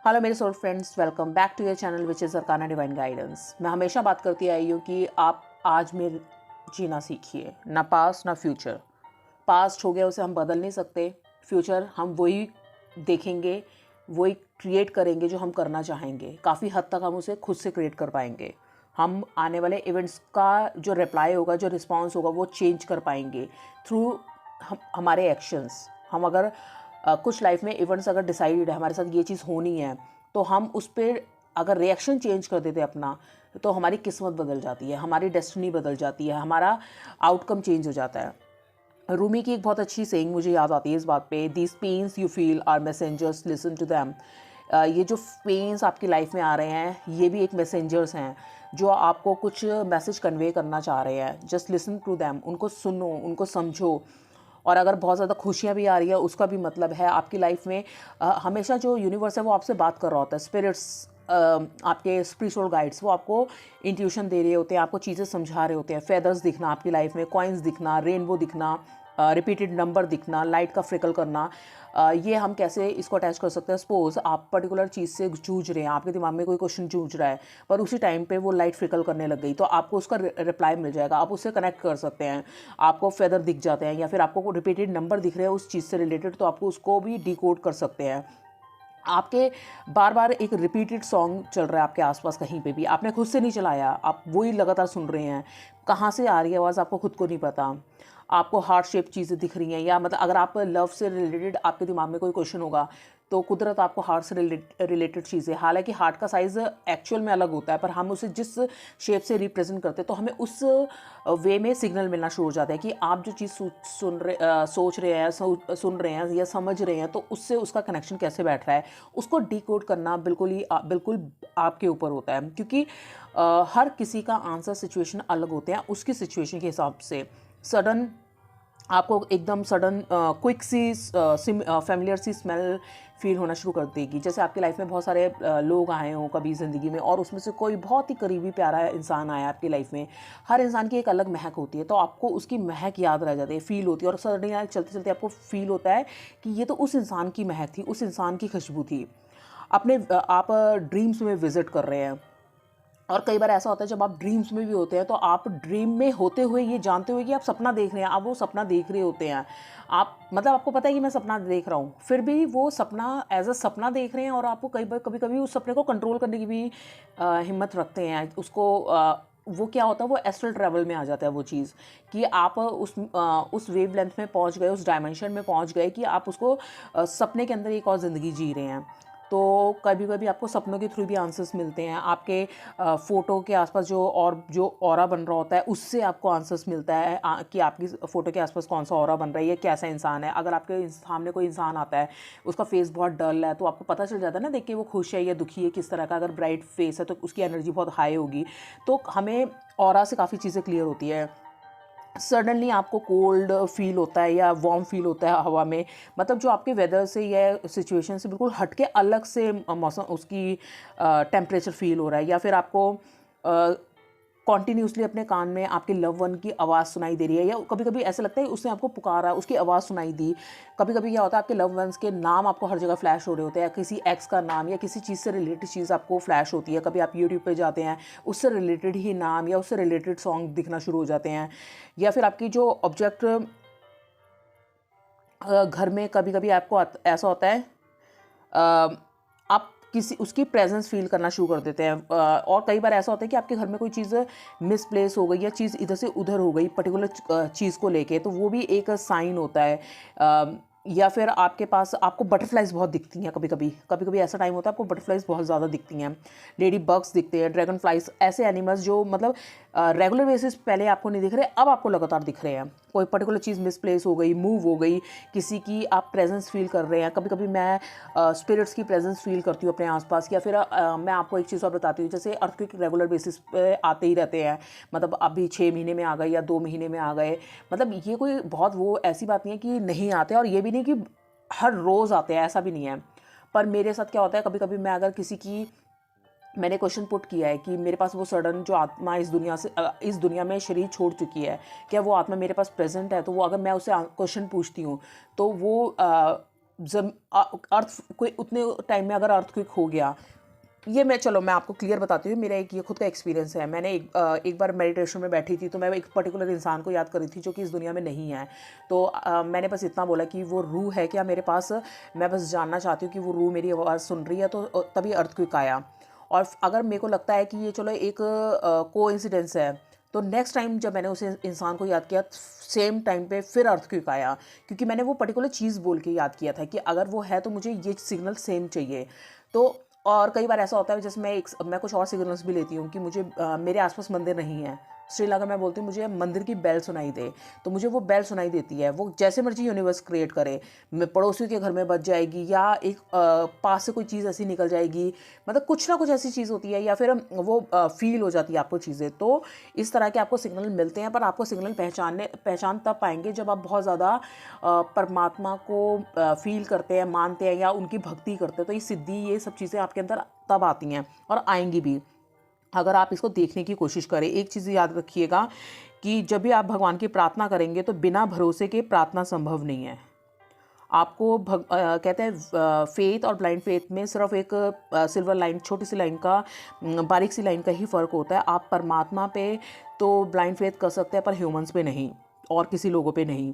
Hello मेरे soul friends, welcome back to your channel which is Arcana Divine Guidance. मैं हमेशा बात करती आई हूँ कि आप आज में जीना सीखिए, ना पास्ट ना फ्यूचर। पास्ट हो गया, उसे हम बदल नहीं सकते। फ्यूचर हम वही देखेंगे, वही क्रिएट करेंगे जो हम करना चाहेंगे। काफ़ी हद तक हम उसे खुद से क्रिएट कर पाएंगे। हम आने वाले इवेंट्स का जो रिप्लाई होगा, जो रिस्पॉन्स होगा, वो चेंज कर पाएंगे थ्रू हमारे एक्शंस। हम अगर कुछ लाइफ में इवेंट्स अगर डिसाइडेड है हमारे साथ ये चीज़ होनी है, तो हम उस पर अगर रिएक्शन चेंज कर देते अपना, तो हमारी किस्मत बदल जाती है, हमारी डेस्टिनी बदल जाती है, हमारा आउटकम चेंज हो जाता है। रूमी की एक बहुत अच्छी सेइंग मुझे याद आती है इस बात पे, these pains you feel are messengers, listen to them. ये जो पेन्स आपकी लाइफ में आ रहे हैं, ये भी एक मैसेंजर्स हैं जो आपको कुछ मैसेज कन्वे करना चाह रहे हैं। जस्ट लिसन टू दैम, उनको सुनो, उनको समझो। और अगर बहुत ज़्यादा खुशियाँ भी आ रही है, उसका भी मतलब है आपकी लाइफ में हमेशा जो यूनिवर्स है वो आपसे बात कर रहा होता है। स्पिरिट्स, आपके स्पिरिचुअल गाइड्स, वो आपको इंट्यूशन दे रहे होते हैं, आपको चीज़ें समझा रहे होते हैं। फेदर्स दिखना आपकी लाइफ में, कॉइन्स दिखना, रेनबो दिखना, रिपीटेड नंबर दिखना, लाइट का फ्रिकल करना, ये हम कैसे इसको अटैच कर सकते हैं। सपोज आप पर्टिकुलर चीज़ से जूझ रहे हैं, आपके दिमाग में कोई क्वेश्चन जूझ रहा है, पर उसी टाइम पे वो लाइट फ्रिकल करने लग गई, तो आपको उसका रिप्लाई मिल जाएगा, आप उससे कनेक्ट कर सकते हैं। आपको फेदर दिख जाते हैं या फिर आपको रिपीटेड नंबर दिख रहे हैं उस चीज़ से रिलेटेड, तो आपको उसको भी डिकोड कर सकते हैं। आपके बार बार एक रिपीटेड सॉन्ग चल रहा है आपके आसपास, कहीं पे भी आपने खुद से नहीं चलाया, आप वही लगातार सुन रहे हैं। कहाँ से आ रही है आवाज़ आपको खुद को नहीं पता। आपको हार्ट शेप चीज़ें दिख रही हैं, या मतलब अगर आप लव से रिलेटेड आपके दिमाग में कोई क्वेश्चन होगा, तो कुदरत आपको हार्ट से रिलेटेड चीज़ें, हालांकि हार्ट का साइज़ एक्चुअल में अलग होता है, पर हम उसे जिस शेप से रिप्रेजेंट करते हैं, तो हमें उस वे में सिग्नल मिलना शुरू हो जाता है कि आप जो चीज़ सोच रहे हैं, सुन रहे हैं या समझ रहे हैं, तो उससे उसका कनेक्शन कैसे बैठ रहा है, उसको डिकोड करना बिल्कुल आपके ऊपर होता है। क्योंकि हर किसी का आंसर सिचुएशन अलग होते हैं, उसकी सिचुएशन के हिसाब से। सडन आपको एकदम सडन क्विक सी फैमिलियर सी स्मेल फील होना शुरू कर देगी। जैसे आपकी लाइफ में बहुत सारे लोग आए हों कभी ज़िंदगी में, और उसमें से कोई बहुत ही करीबी प्यारा इंसान आया आपकी लाइफ में। हर इंसान की एक अलग महक होती है, तो आपको उसकी महक याद रह जाती है, फील होती है, और सडनली चलते चलते आपको फील होता है कि ये तो उस इंसान की महक थी, उस इंसान की खुशबू थी। आप ड्रीम्स में विज़िट कर रहे हैं, और कई बार ऐसा होता है जब आप ड्रीम्स में भी होते हैं, तो आप ड्रीम में होते हुए ये जानते हुए कि आप सपना देख रहे हैं, आप वो सपना देख रहे होते हैं। आप मतलब आपको पता है कि मैं सपना देख रहा हूँ, फिर भी वो सपना एज अ सपना देख रहे हैं, और आपको कभी कभी उस सपने को कंट्रोल करने की भी हिम्मत रखते हैं। उसको वो क्या होता है, वो एस्ट्रल ट्रैवल में आ जाता है वो चीज़, कि आप उस वेव लेंथ में पहुँच गए, उस डायमेंशन में पहुँच गए कि आप उसको सपने के अंदर एक और ज़िंदगी जी रहे हैं। तो कभी कभी आपको सपनों के थ्रू भी आंसर्स मिलते हैं। आपके फ़ोटो के आसपास जो ऑरा बन रहा होता है, उससे आपको आंसर्स मिलता है कि आपकी फ़ोटो के आसपास कौन सा ऑरा बन रहा है, ये कैसा इंसान है। अगर आपके सामने कोई इंसान आता है, उसका फेस बहुत डल है, तो आपको पता चल जाता है ना देख के वो खुश है या दुखी है, किस तरह का। अगर ब्राइट फेस है तो उसकी एनर्जी बहुत हाई होगी। तो हमें ऑरा से काफ़ी चीज़ें क्लियर होती है। सडनली आपको कोल्ड फील होता है या वार्म फील होता है हवा में, मतलब जो आपके वेदर से या सिचुएशन से बिल्कुल हट के अलग से मौसम, उसकी टेम्परेचर फील हो रहा है। या फिर आपको कॉन्टीन्यूसली अपने कान में आपके लव वन की आवाज़ सुनाई दे रही है, या कभी कभी ऐसा लगता है उसने आपको पुकारा, उसकी आवाज़ सुनाई दी। कभी कभी क्या होता है, आपके लव वंस के नाम आपको हर जगह फ्लैश हो रहे होते हैं, किसी एक्स का नाम या किसी चीज़ से रिलेटेड चीज़ आपको फ्लैश होती है। कभी आप यूट्यूब पे जाते हैं, उससे रिलेटेड ही नाम या उससे रिलेटेड सॉन्ग दिखना शुरू हो जाते हैं। या फिर आपकी जो ऑब्जेक्ट घर में, कभी कभी आपको ऐसा होता है आप किसी उसकी प्रेजेंस फील करना शुरू कर देते हैं। और कई बार ऐसा होता है कि आपके घर में कोई चीज़ मिसप्लेस हो गई या चीज़ इधर से उधर हो गई पर्टिकुलर चीज़ को लेके, तो वो भी एक साइन होता है। या फिर आपके पास आपको बटरफ्लाइज बहुत दिखती हैं। कभी कभी ऐसा टाइम होता है आपको बटरफ्लाइज बहुत ज़्यादा दिखती हैं, लेडी बग्स दिखते हैं, ड्रैगन फ्लाइज, ऐसे एनिमल्स जो मतलब रेगुलर बेसिस पहले आपको नहीं दिख रहे, अब आपको लगातार दिख रहे हैं। कोई पर्टिकुलर चीज़ मिसप्लेस हो गई, मूव हो गई, किसी की आप प्रेजेंस फील कर रहे हैं। कभी कभी मैं स्पिरिट्स की प्रेजेंस फील करती हूँ अपने आसपास। या फिर मैं आपको एक चीज़ और बताती हूँ, जैसे अर्थक्वेक रेगुलर बेसिस पे आते ही रहते हैं, मतलब अभी 6 महीने में आ गए या 2 महीने में आ गए, मतलब ये कोई बहुत वो ऐसी बात नहीं है कि नहीं आते, और ये भी नहीं कि हर रोज़ आते हैं, ऐसा भी नहीं है। पर मेरे साथ क्या होता है, कभी कभी मैं अगर किसी की, मैंने क्वेश्चन पुट किया है कि मेरे पास वो सडन जो आत्मा इस दुनिया में शरीर छोड़ चुकी है, क्या वो आत्मा मेरे पास प्रेजेंट है, तो वो अगर मैं उससे क्वेश्चन पूछती हूँ, तो वो अर्थ कोई उतने टाइम में अगर अर्थक्वेक हो गया, ये मैं आपको क्लियर बताती हूँ। मेरा एक ये खुद का एक्सपीरियंस है। मैंने एक बार मेडिटेशन में बैठी थी, तो मैं एक पर्टिकुलर इंसान को याद कर रही थी जो कि इस दुनिया में नहीं है। तो मैंने बस इतना बोला कि वो रूह है क्या मेरे पास, मैं बस जानना चाहती हूँ कि वो रूह मेरी आवाज़ सुन रही है। तो तभी अर्थक्वेक आया। और अगर मेरे को लगता है कि ये चलो एक कोइंसिडेंस है, तो नेक्स्ट टाइम जब मैंने उसे इंसान को याद किया, सेम टाइम पे फिर अर्थक्वेक आया, क्योंकि मैंने वो पर्टिकुलर चीज़ बोल के याद किया था कि अगर वो है तो मुझे ये सिग्नल सेम चाहिए। तो और कई बार ऐसा होता है, जैसे मैं कुछ और सिग्नल्स भी लेती हूँ कि मुझे मेरे आसपास मंदिर नहीं है। श्रीलंका में बोलती हूँ मुझे मंदिर की बेल सुनाई दे, तो मुझे वो बेल सुनाई देती है। वो जैसे मर्जी यूनिवर्स क्रिएट करे, मैं पड़ोसियों के घर में बच जाएगी, या एक पास से कोई चीज़ ऐसी निकल जाएगी, मतलब कुछ ना कुछ ऐसी चीज़ होती है, या फिर वो फील हो जाती है आपको चीज़ें। तो इस तरह के आपको सिग्नल मिलते हैं, पर आपको सिग्नल पहचान तब पाएंगे जब आप बहुत ज़्यादा परमात्मा को फील करते हैं, मानते हैं, या उनकी भक्ति करते हैं। तो ये सिद्धि, ये सब चीज़ें आपके अंदर तब आती हैं और आएंगी भी, अगर आप इसको देखने की कोशिश करें। एक चीज़ याद रखिएगा कि जब भी आप भगवान की प्रार्थना करेंगे, तो बिना भरोसे के प्रार्थना संभव नहीं है। आपको कहते हैं फेथ और ब्लाइंड फेथ में सिर्फ एक सिल्वर लाइन, छोटी सी लाइन का, बारीक सी लाइन का ही फ़र्क होता है। आप परमात्मा पे तो ब्लाइंड फेथ कर सकते हैं, पर ह्यूमंस पे नहीं, और किसी लोगों पे नहीं।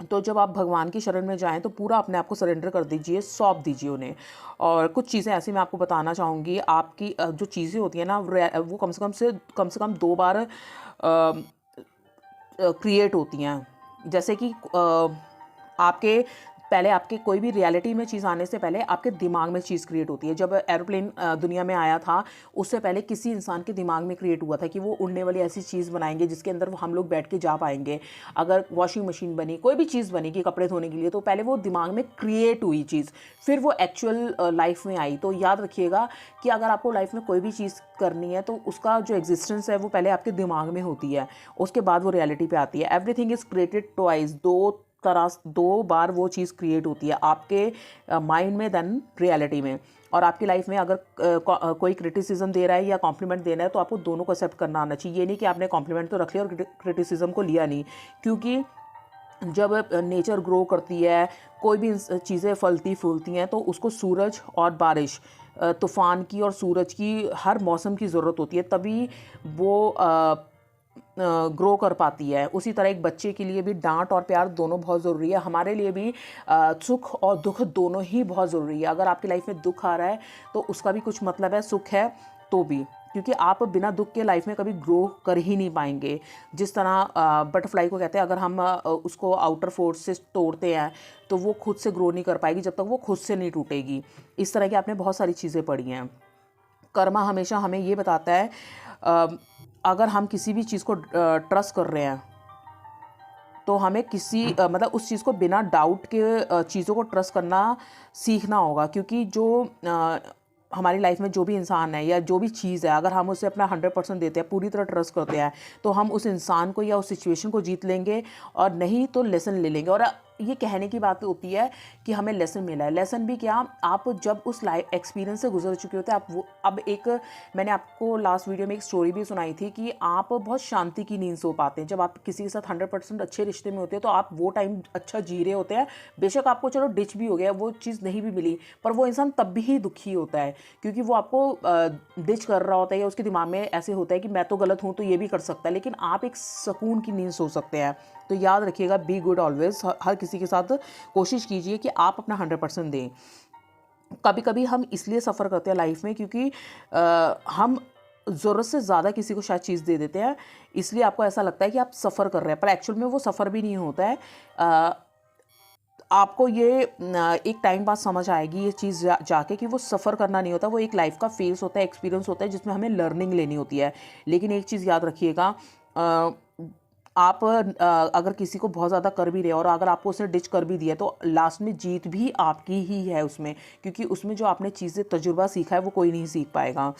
तो जब आप भगवान की शरण में जाएं, तो पूरा अपने आप को सरेंडर कर दीजिए, सौंप दीजिए उन्हें। और कुछ चीज़ें ऐसी मैं आपको बताना चाहूँगी। आपकी जो चीज़ें होती हैं ना, वो कम से कम 2 बार क्रिएट होती हैं। जैसे कि आपके पहले, आपके कोई भी रियलिटी में चीज़ आने से पहले आपके दिमाग में चीज़ क्रिएट होती है। जब एरोप्लेन दुनिया में आया था, उससे पहले किसी इंसान के दिमाग में क्रिएट हुआ था कि वो उड़ने वाली ऐसी चीज़ बनाएंगे जिसके अंदर हम लोग बैठ के जा पाएंगे। अगर वॉशिंग मशीन बनी, कोई भी चीज़ बनेगी कपड़े धोने के लिए, तो पहले वो दिमाग में क्रिएट हुई चीज़, फिर वो एक्चुअल लाइफ में आई। तो याद रखिएगा कि अगर आपको लाइफ में कोई भी चीज़ करनी है, तो उसका जो एग्जिस्टेंस है वो पहले आपके दिमाग में होती है, उसके बाद वो रियलिटी पे आती है। एवरीथिंग इज़ क्रिएटेड ट्वाइस, 2 बार वो चीज़ क्रिएट होती है, आपके माइंड में देन रियलिटी में। और आपकी लाइफ में अगर कोई क्रिटिसिज्म दे रहा है या कॉम्प्लीमेंट देना है, तो आपको दोनों को एक्सेप्ट करना आना चाहिए। ये नहीं कि आपने कॉम्प्लीमेंट तो रख लिया और क्रिटिसिज्म को लिया नहीं, क्योंकि जब नेचर ग्रो करती है, कोई भी चीज़ें फलती फूलती हैं, तो उसको सूरज और बारिश, तूफ़ान की और सूरज की, हर मौसम की ज़रूरत होती है, तभी वो ग्रो कर पाती है। उसी तरह एक बच्चे के लिए भी डांट और प्यार दोनों बहुत ज़रूरी है। हमारे लिए भी सुख और दुख दोनों ही बहुत ज़रूरी है। अगर आपकी लाइफ में दुख आ रहा है, तो उसका भी कुछ मतलब है, सुख है तो भी, क्योंकि आप बिना दुख के लाइफ में कभी ग्रो कर ही नहीं पाएंगे। जिस तरह बटरफ्लाई को कहते हैं, अगर हम उसको आउटर फोर्स से तोड़ते हैं, तो वो खुद से ग्रो नहीं कर पाएगी जब तक वो खुद से नहीं टूटेगी। इस तरह की आपने बहुत सारी चीज़ें पढ़ी हैं। कर्मा हमेशा हमें ये बताता है, अगर हम किसी भी चीज़ को ट्रस्ट कर रहे हैं, तो हमें मतलब उस चीज़ को बिना डाउट के चीज़ों को ट्रस्ट करना सीखना होगा। क्योंकि जो हमारी लाइफ में जो भी इंसान है या जो भी चीज़ है, अगर हम उसे अपना 100% देते हैं, पूरी तरह ट्रस्ट करते हैं, तो हम उस इंसान को या उस सिचुएशन को जीत लेंगे, और नहीं तो लेसन ले लेंगे। और ये कहने की बात होती है कि हमें लेसन मिला है। लेसन भी क्या, आप जब उस लाइफ एक्सपीरियंस से गुजर चुके होते हैं, आप वो अब मैंने आपको लास्ट वीडियो में एक स्टोरी भी सुनाई थी कि आप बहुत शांति की नींद सो पाते हैं। जब आप किसी के साथ 100% अच्छे रिश्ते में होते हैं, तो आप वो टाइम अच्छा जी रहे होते हैं। बेशक आपको चलो डिच भी हो गया, वो चीज़ नहीं भी मिली, पर वो इंसान तब भी दुखी होता है, क्योंकि वो आपको डिच कर रहा होता है, या उसके दिमाग में ऐसे होता है कि मैं तो गलत हूँ, तो ये भी कर सकता है। लेकिन आप एक सुकून की नींद सो सकते हैं। तो याद रखिएगा, बी गुड ऑलवेज। हर किसी के साथ कोशिश कीजिए कि आप अपना 100% दें। कभी कभी हम इसलिए सफ़र करते हैं लाइफ में, क्योंकि हम ज़रूरत से ज़्यादा किसी को शायद चीज़ दे देते हैं, इसलिए आपको ऐसा लगता है कि आप सफ़र कर रहे हैं, पर एक्चुअल में वो सफ़र भी नहीं होता है। आपको ये एक टाइम बाद समझ आएगी ये चीज़ जाके कि वो सफ़र करना नहीं होता, वो एक लाइफ का फेस होता है, एक्सपीरियंस होता है, जिसमें हमें लर्निंग लेनी होती है। लेकिन एक चीज़ याद रखिएगा, आप अगर किसी को बहुत ज़्यादा कर भी रहे हो, और अगर आपको उसने डिच कर भी दिया, तो लास्ट में जीत भी आपकी ही है उसमें, क्योंकि उसमें जो आपने चीज़ें तजुर्बा सीखा है, वो कोई नहीं सीख पाएगा।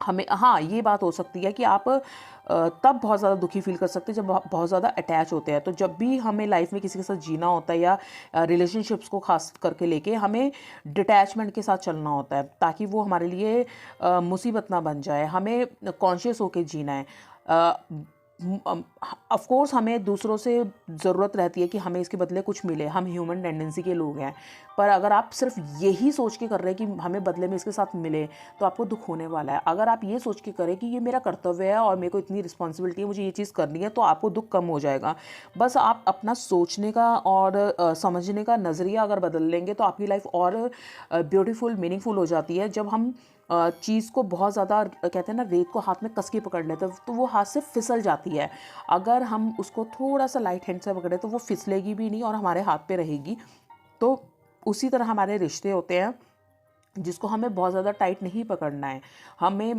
हमें हाँ, ये बात हो सकती है कि आप तब बहुत ज़्यादा दुखी फील कर सकते हैं जब बहुत ज़्यादा अटैच होते हैं। तो जब भी हमें लाइफ में किसी के साथ जीना होता है, या रिलेशनशिप्स को खास करके लेके, हमें डिटैचमेंट के साथ चलना होता है, ताकि वो हमारे लिए मुसीबत ना बन जाए। हमें कॉन्शियस होकर जीना है। ऑफ कोर्स हमें दूसरों से ज़रूरत रहती है कि हमें इसके बदले कुछ मिले, हम ह्यूमन टेंडेंसी के लोग हैं। पर अगर आप सिर्फ यही सोच के कर रहे हैं कि हमें बदले में इसके साथ मिले, तो आपको दुख होने वाला है। अगर आप ये सोच के करें कि ये मेरा कर्तव्य है और मेरे को इतनी रिस्पॉन्सिबिलिटी है, मुझे ये चीज़ करनी है, तो आपको दुख कम हो जाएगा। बस आप अपना सोचने का और समझने का नज़रिया अगर बदल लेंगे तो आपकी लाइफ और ब्यूटीफुल मीनिंगफुल हो जाती है। जब हम चीज़ को बहुत ज़्यादा कहते हैं ना, रेत को हाथ में कस के पकड़ लेते हैं तो वो हाथ से फिसल जाती है। अगर हम उसको थोड़ा सा लाइट हैंड से पकड़े तो वो फिसलेगी भी नहीं और हमारे हाथ पे रहेगी। तो उसी तरह हमारे रिश्ते होते हैं, जिसको हमें बहुत ज़्यादा टाइट नहीं पकड़ना है। हमें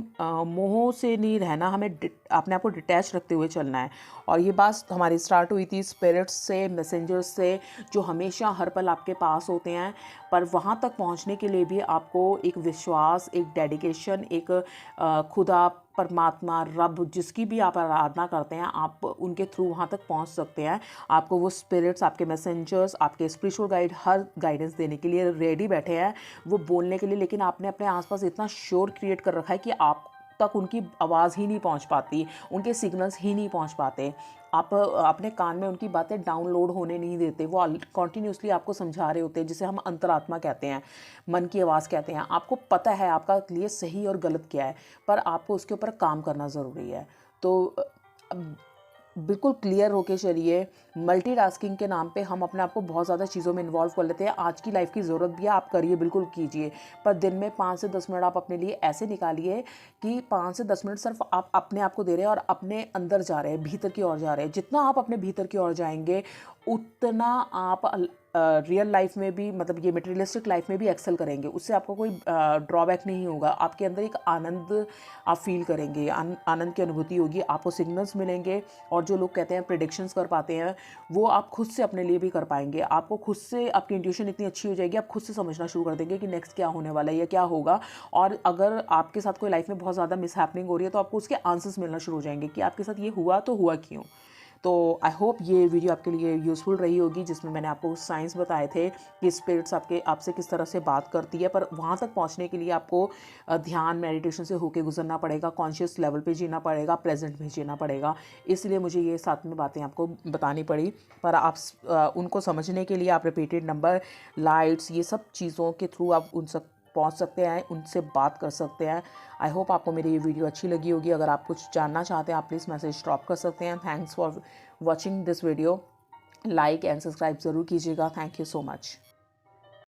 मोह से नहीं रहना, हमें अपने आप को डिटैच रखते हुए चलना है। और ये बात हमारी स्टार्ट हुई थी स्पिरिट्स से, मैसेंजर्स से, जो हमेशा हर पल आपके पास होते हैं। पर वहाँ तक पहुँचने के लिए भी आपको एक विश्वास, एक डेडिकेशन, एक खुदा, परमात्मा, रब, जिसकी भी आप आराधना करते हैं, आप उनके थ्रू वहाँ तक पहुँच सकते हैं। आपको वो स्पिरिट्स, आपके मैसेंजर्स, आपके स्पिरिचुअल गाइड हर गाइडेंस देने के लिए रेडी बैठे हैं, वो बोलने के लिए। लेकिन आपने अपने आसपास इतना शोर क्रिएट कर रखा है कि आप तक उनकी आवाज़ ही नहीं पहुंच पाती, उनके सिग्नल्स ही नहीं पहुंच पाते। आप अपने कान में उनकी बातें डाउनलोड होने नहीं देते। वो कॉन्टीन्यूसली आपको समझा रहे होते हैं, जिसे हम अंतरात्मा कहते हैं, मन की आवाज़ कहते हैं। आपको पता है आपका लिए सही और गलत क्या है, पर आपको उसके ऊपर काम करना ज़रूरी है। तो बिल्कुल क्लियर होके चलिए। मल्टीटास्किंग के नाम पे हम अपने आप को बहुत ज़्यादा चीज़ों में इन्वॉल्व कर लेते हैं। आज की लाइफ की ज़रूरत भी है, आप करिए, बिल्कुल कीजिए। पर दिन में 5 से 10 मिनट आप अपने लिए ऐसे निकालिए कि 5 से 10 मिनट सिर्फ आप अपने आप को दे रहे हैं और अपने अंदर जा रहे हैं, भीतर की ओर जा रहे हैं। जितना आप अपने भीतर की ओर जाएंगे, उतना आप रियल लाइफ में भी, मतलब ये मटेरियलिस्टिक लाइफ में भी एक्सेल करेंगे। उससे आपको कोई ड्रॉबैक नहीं होगा। आपके अंदर एक आनंद आप फील करेंगे, आनंद की अनुभूति होगी, आपको सिग्नल्स मिलेंगे। और जो लोग कहते हैं प्रेडिक्शंस कर पाते हैं, वो आप खुद से अपने लिए भी कर पाएंगे। आपको खुद से आपकी इंट्यूशन इतनी अच्छी हो जाएगी, आप खुद से समझना शुरू कर देंगे कि नेक्स्ट क्या होने वाला है या क्या होगा। और अगर आपके साथ कोई लाइफ में बहुत ज़्यादा मिसहैपनिंग हो रही है, तो आपको उसके आंसर्स मिलना शुरू हो जाएंगे कि आपके साथ ये हुआ तो हुआ क्यों। तो आई होप ये वीडियो आपके लिए यूज़फुल रही होगी, जिसमें मैंने आपको साइंस बताए थे कि स्पिरिट्स आपसे किस तरह से बात करती है। पर वहाँ तक पहुँचने के लिए आपको ध्यान, मेडिटेशन से होके गुजरना पड़ेगा, कॉन्शियस लेवल पे जीना पड़ेगा, प्रेजेंट में जीना पड़ेगा। इसलिए मुझे ये 7 में बातें आपको बतानी पड़ी। पर आप उनको समझने के लिए आप रिपीटेड नंबर, लाइट्स, ये सब चीज़ों के थ्रू आप उन सब पहुंच सकते हैं, उनसे बात कर सकते हैं। आई होप आपको मेरी ये वीडियो अच्छी लगी होगी। अगर आप कुछ जानना चाहते हैं, आप प्लीज़ मैसेज ड्रॉप कर सकते हैं। Thanks for watching this video. Like and subscribe ज़रूर कीजिएगा। Thank you so much.